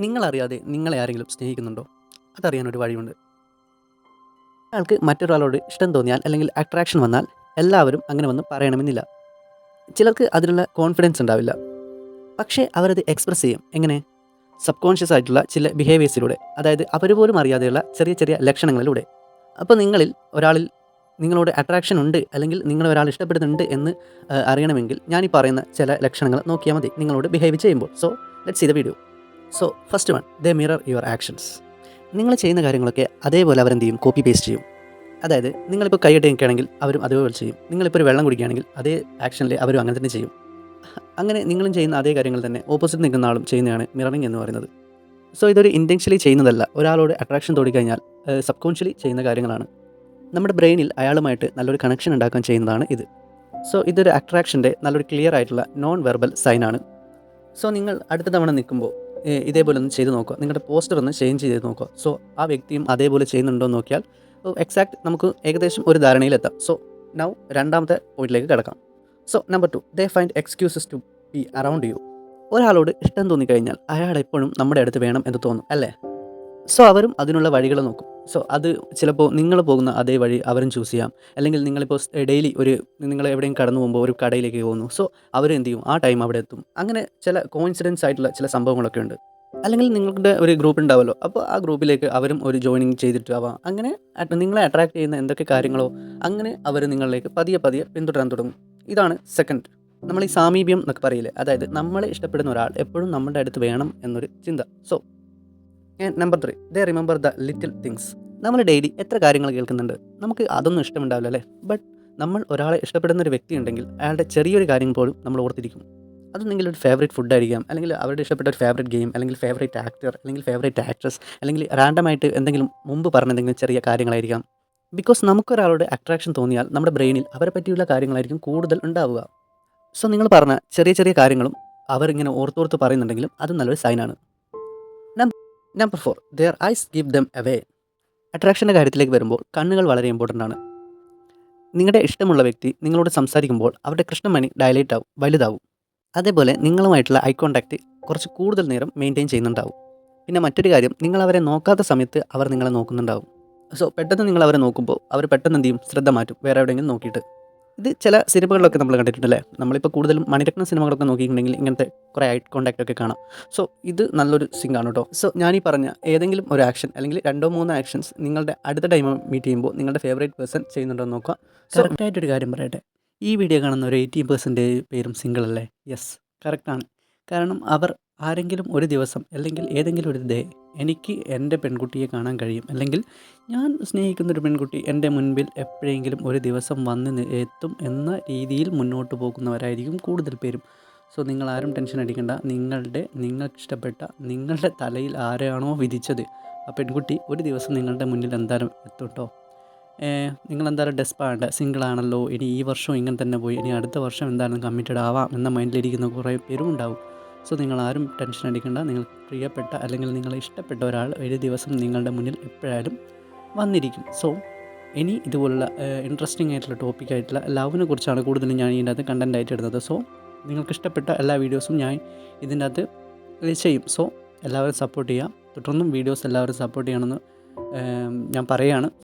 നിങ്ങളറിയാതെ നിങ്ങളെ ആരെങ്കിലും സ്നേഹിക്കുന്നുണ്ടോ? അതറിയാൻ ഒരു വഴിയുണ്ട്. ഒരാൾക്ക് മറ്റൊരാളോട് ഇഷ്ടം തോന്നിയാൽ അല്ലെങ്കിൽ അട്രാക്ഷൻ വന്നാൽ എല്ലാവരും അങ്ങനെ വന്ന് പറയണമെന്നില്ല. ചിലർക്ക് അതിനുള്ള കോൺഫിഡൻസ് ഉണ്ടാവില്ല. പക്ഷേ അവരത് എക്സ്പ്രസ് ചെയ്യും. എങ്ങനെ? സബ് കോൺഷ്യസ് ആയിട്ടുള്ള ചില ബിഹേവിയേഴ്സിലൂടെ. അതായത് അവർ പോലും അറിയാതെയുള്ള ചെറിയ ചെറിയ ലക്ഷണങ്ങളിലൂടെ. അപ്പോൾ ഒരാളിൽ നിങ്ങളോട് അട്രാക്ഷൻ ഉണ്ട് അല്ലെങ്കിൽ നിങ്ങളെ ഒരാൾ ഇഷ്ടപ്പെടുന്നുണ്ട് എന്ന് അറിയണമെങ്കിൽ ഞാൻ ഈ പറയുന്ന ചില ലക്ഷണങ്ങൾ നോക്കിയാൽ മതി നിങ്ങളോട് ബിഹേവ് ചെയ്യുമ്പോൾ. So let's see the video. So first one, they mirror your actions. നിങ്ങൾ ചെയ്യുന്ന കാര്യങ്ങളൊക്കെ അതേപോലെ അവരെന്ത് ചെയ്യും? കോപ്പി പേസ്റ്റ് ചെയ്യും. അതായത് നിങ്ങളിപ്പോൾ കൈയ്യടി നിൽക്കുകയാണെങ്കിൽ അവരും അതേപോലെ ചെയ്യും. നിങ്ങളിപ്പോൾ ഒരു വെള്ളം കുടിക്കുകയാണെങ്കിൽ അതേ ആക്ഷനിൽ അവരും അങ്ങനെ തന്നെ ചെയ്യും. അങ്ങനെ നിങ്ങളും ചെയ്യുന്ന അതേ കാര്യങ്ങൾ തന്നെ ഓപ്പോസിറ്റ് നിൽക്കുന്ന ആളും ചെയ്യുന്നതാണ് മിററിംഗ് എന്ന് പറയുന്നത്. സോ ഇതൊരു ഇൻറ്റൻഷ്യലി ചെയ്യുന്നതല്ല. ഒരാളോട് അട്രാക്ഷൻ തോന്നിക്കഴിഞ്ഞാൽ സബ് കോൺഷ്യലി ചെയ്യുന്ന കാര്യങ്ങളാണ്. നമ്മുടെ ബ്രെയിനിൽ അയാളുമായിട്ട് നല്ലൊരു കണക്ഷൻ ഉണ്ടാക്കാൻ ചെയ്യുന്നതാണ് ഇത്. സോ ഇതൊരു അട്രാക്ഷൻ്റെ നല്ലൊരു ക്ലിയർ ആയിട്ടുള്ള നോൺ വെർബൽ സൈനാണ്. സോ നിങ്ങൾ അടുത്ത തവണ നിൽക്കുമ്പോൾ ഇതേപോലെ ഒന്ന് ചെയ്ത് നോക്കുക. നിങ്ങളുടെ പോസ്റ്റർ ഒന്ന് ചേഞ്ച് ചെയ്ത് നോക്കുക. സോ ആ വ്യക്തിയും അതേപോലെ ചെയ്യുന്നുണ്ടോ എന്ന് നോക്കിയാൽ എക്സാക്ട് നമുക്ക് ഏകദേശം ഒരു ധാരണയിലെത്താം. സോ നൗ രണ്ടാമത്തെ പോയിന്റിലേക്ക് കിടക്കാം. So number 2, they find excuses to be around you. ഒരാളോട് ഇഷ്ടം തോന്നിക്കഴിഞ്ഞാൽ അയാൾ എപ്പോഴും നമ്മുടെ അടുത്ത് വേണം എന്ന് തോന്നും, അല്ലേ? സോ അവരും അതിനുള്ള വഴികൾ നോക്കും. സോ അത് ചിലപ്പോൾ നിങ്ങൾ പോകുന്ന അതേ വഴി അവരും ചൂസ് ചെയ്യാം. അല്ലെങ്കിൽ നിങ്ങളിപ്പോൾ ഡെയിലി നിങ്ങൾ എവിടെയും കടന്നു പോകുമ്പോൾ ഒരു കടയിലേക്ക് പോകുന്നു. സോ അവരും എന്ത് ചെയ്യും? ആ ടൈം അവിടെ എത്തും. അങ്ങനെ ചില കോയിൻസിഡൻസ് ആയിട്ടുള്ള ചില സംഭവങ്ങളൊക്കെ ഉണ്ട്. അല്ലെങ്കിൽ നിങ്ങളുടെ ഒരു ഗ്രൂപ്പ് ഉണ്ടാവുമല്ലോ, അപ്പോൾ ആ ഗ്രൂപ്പിലേക്ക് അവരും ഒരു ജോയിനിങ് ചെയ്തിട്ടാവാം. അങ്ങനെ നിങ്ങളെ അട്രാക്ട് ചെയ്യുന്ന എന്തൊക്കെ കാര്യങ്ങളോ അങ്ങനെ അവർ നിങ്ങളിലേക്ക് പതിയെ പതിയെ പിന്തുടരാൻ തുടങ്ങും. ഇതാണ് സെക്കൻഡ്, നമ്മൾ ഈ സാമീപ്യം എന്നൊക്കെ പറയില്ലേ, അതായത് നമ്മളെ ഇഷ്ടപ്പെടുന്ന ഒരാൾ എപ്പോഴും നമ്മുടെ അടുത്ത് വേണം എന്നൊരു ചിന്ത. So number 3, they remember the little things. നമ്മൾ ഡെയിലി എത്ര കാര്യങ്ങൾ കേൾക്കുന്നുണ്ട്, നമുക്ക് അതൊന്നും ഇഷ്ടമുണ്ടാവില്ല അല്ലേ? ബട്ട് നമ്മൾ ഒരാളെ ഇഷ്ടപ്പെടുന്ന ഒരു വ്യക്തി ഉണ്ടെങ്കിൽ അയാളുടെ ചെറിയൊരു കാര്യം പോലും നമ്മൾ ഓർത്തിരിക്കും. അത് നിങ്ങളുടെ ഒരു ഫേവറേറ്റ് ഫുഡായിരിക്കാം, അല്ലെങ്കിൽ അവരുടെ ഇഷ്ടപ്പെട്ട ഒരു ഫേവറേറ്റ് ഗെയിം, അല്ലെങ്കിൽ ഫേവറേറ്റ് ആക്ടർ, അല്ലെങ്കിൽ ഫേവറേറ്റ് ആക്ട്രസ്, അല്ലെങ്കിൽ റാൻഡമായിട്ട് എന്തെങ്കിലും മുമ്പ് പറഞ്ഞ എന്തെങ്കിലും ചെറിയ കാര്യങ്ങളായിരിക്കാം. ബിക്കോസ് നമുക്കൊരാളുടെ അട്രാക്ഷൻ തോന്നിയാൽ നമ്മുടെ ബ്രെയിനിൽ അവരെ പറ്റിയുള്ള കാര്യങ്ങളായിരിക്കും കൂടുതൽ ഉണ്ടാവുക. സോ നിങ്ങൾ പറഞ്ഞ ചെറിയ ചെറിയ കാര്യങ്ങളും അവരിങ്ങനെ ഓർത്തോർത്ത് പറയുന്നുണ്ടെങ്കിലും അത് നല്ലൊരു സൈനാണ്. Number 4, their eyes give them away. അട്രാക്ഷൻ്റെ കാര്യത്തിലേക്ക് വരുമ്പോൾ കണ്ണുകൾ വളരെ ഇമ്പോർട്ടൻ്റ് ആണ്. നിങ്ങളുടെ ഇഷ്ടമുള്ള വ്യക്തി നിങ്ങളോട് സംസാരിക്കുമ്പോൾ അവരുടെ കൃഷ്ണമണി ഡയലേറ്റ് ആവും, വലുതാവും. അതേപോലെ നിങ്ങളുമായിട്ടുള്ള ഐ കോൺടാക്റ്റ് കുറച്ച് കൂടുതൽ നേരം മെയിൻറ്റെയിൻ ചെയ്യുന്നുണ്ടാവും. പിന്നെ മറ്റൊരു കാര്യം, നിങ്ങൾ അവരെ നോക്കാത്ത സമയത്ത് അവർ നിങ്ങളെ നോക്കുന്നുണ്ടാവും. സോ പെട്ടെന്ന് നിങ്ങൾ അവരെ നോക്കുമ്പോൾ അവർ പെട്ടെന്ന് എന്ത് ചെയ്യും? ശ്രദ്ധ മാറ്റും വേറെ എവിടെയെങ്കിലും നോക്കിയിട്ട്. ഇത് ചില സിനിമകളിലൊക്കെ നമ്മൾ കണ്ടിട്ടുണ്ടല്ലേ. നമ്മളിപ്പോൾ കൂടുതലും മണിരത്നം സിനിമകളൊക്കെ നോക്കിയിട്ടുണ്ടെങ്കിൽ ഇങ്ങനത്തെ കുറേ ഐ കോൺടാക്റ്റ് ഒക്കെ കാണാം. സോ ഇത് നല്ലൊരു സിങ്കാണ് കേട്ടോ. സോ ഞാനീ പറഞ്ഞ ഏതെങ്കിലും ഒരു ആക്ഷൻ അല്ലെങ്കിൽ 2-3 ആക്ഷൻസ് നിങ്ങളുടെ അടുത്ത ടൈം മീറ്റ് ചെയ്യുമ്പോൾ നിങ്ങളുടെ ഫേവറേറ്റ് പേഴ്സൺ ചെയ്യുന്നുണ്ടോ എന്ന് നോക്കുക. കറക്റ്റായിട്ടൊരു കാര്യം പറയട്ടെ, ഈ വീഡിയോ കാണുന്ന ഒരു 80% പേരും സിംഗിൾ അല്ലേ? യെസ്, കറക്റ്റാണ്. കാരണം അവർ ആരെങ്കിലും ഒരു ദിവസം അല്ലെങ്കിൽ ഏതെങ്കിലും ഒരു ഡേ എനിക്ക് എൻ്റെ പെൺകുട്ടിയെ കാണാൻ കഴിയും, അല്ലെങ്കിൽ ഞാൻ സ്നേഹിക്കുന്നൊരു പെൺകുട്ടി എൻ്റെ മുൻപിൽ എപ്പോഴെങ്കിലും ഒരു ദിവസം വന്ന് എത്തും എന്ന രീതിയിൽ മുന്നോട്ട് പോകുന്നവരായിരിക്കും കൂടുതൽ പേരും. സോ നിങ്ങളാരും ടെൻഷൻ അടിക്കേണ്ട. നിങ്ങൾക്കിഷ്ടപ്പെട്ട നിങ്ങളുടെ തലയിൽ ആരെയാണോ വിധിച്ചത് ആ പെൺകുട്ടി ഒരു ദിവസം നിങ്ങളുടെ മുന്നിൽ എന്തായാലും എത്തും കേട്ടോ. നിങ്ങളെന്തായാലും ഡെസ്പാകണ്ട. സിംഗിളാണല്ലോ, ഇനി ഈ വർഷം ഇങ്ങനെ തന്നെ പോയി, ഇനി അടുത്ത വർഷം എന്തായാലും കമ്മിറ്റഡ് ആവാം എന്ന മൈൻഡിലിരിക്കുന്ന കുറേ പേരും ഉണ്ടാവും. സോ നിങ്ങളാരും ടെൻഷൻ അടിക്കേണ്ട. നിങ്ങൾക്ക് പ്രിയപ്പെട്ട അല്ലെങ്കിൽ നിങ്ങളെ ഇഷ്ടപ്പെട്ട ഒരാൾ ഒരു ദിവസം നിങ്ങളുടെ മുന്നിൽ എപ്പോഴായാലും വന്നിരിക്കും. സോ ഇനി ഇതുപോലുള്ള ഇൻട്രസ്റ്റിംഗ് ആയിട്ടുള്ള ടോപ്പിക്കായിട്ടുള്ള ലവിനെ കുറിച്ചാണ് കൂടുതലും ഞാൻ ഇതിൻ്റെ അകത്ത് കണ്ടൻ്റ് ആയിട്ട് ഇടുന്നത്. സോ നിങ്ങൾക്ക് ഇഷ്ടപ്പെട്ട എല്ലാ വീഡിയോസും ഞാൻ ഇതിൻ്റെ അകത്ത് ചെയ്യും. സോ എല്ലാവരും സപ്പോർട്ട് ചെയ്യുക. തുടർന്നും വീഡിയോസ് എല്ലാവരും സപ്പോർട്ട് ചെയ്യണമെന്ന് ഞാൻ പറയുകയാണ്.